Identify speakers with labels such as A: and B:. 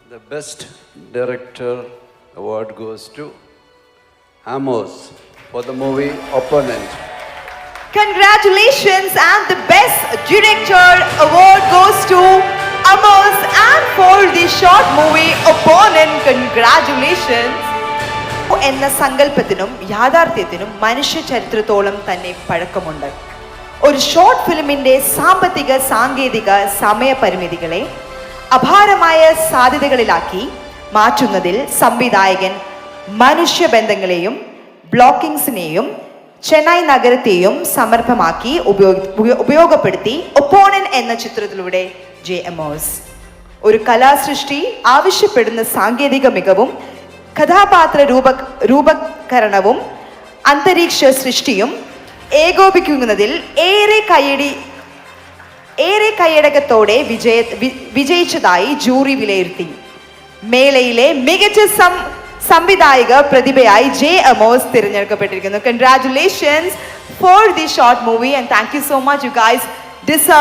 A: The Best Director award goes to Amos for the movie Opponent.
B: Congratulations, and the Best Director award goes to Amos, and for the short movie Opponent, congratulations. എന്ന സങ്കല്പത്തിനും യാഥാർത്ഥ്യത്തിനും മനുഷ്യ ചരിത്രത്തോളം തന്നെ പഴക്കമുണ്ട്. ഒരു short ഫിലിമിന്റെ സാമ്പത്തിക സാങ്കേതിക സമയപരിമിതികളെ അപാരമായ സാധ്യതകളിലാക്കി മാറ്റുന്നതിൽ സംവിധായകൻ മനുഷ്യബന്ധങ്ങളെയും ബ്ലോക്കിംഗ്സിനെയും ചെന്നൈ നഗരത്തെയും സമർപ്പമാക്കി ഉപയോഗപ്പെടുത്തി ഒപ്പോണൻ എന്ന ചിത്രത്തിലൂടെ ജെ.എമോസ് ഒരു കലാസൃഷ്ടി ആവശ്യപ്പെടുന്ന സാങ്കേതിക മികവും കഥാപാത്ര രൂപകരണവും അന്തരീക്ഷ സൃഷ്ടിയും ഏകോപിക്കുന്നതിൽ ഏറെ കൈയടക്കത്തോടെ വിജയിച്ചതായി ജൂറി വിലയിരുത്തി. മേളയിലെ മികച്ച സംവിധായക പ്രതിഭയായി ജെ.എമോസ് തിരഞ്ഞെടുക്കപ്പെട്ടിരിക്കുന്നു. Congratulations for the short movie and thank you so much. You guys deserve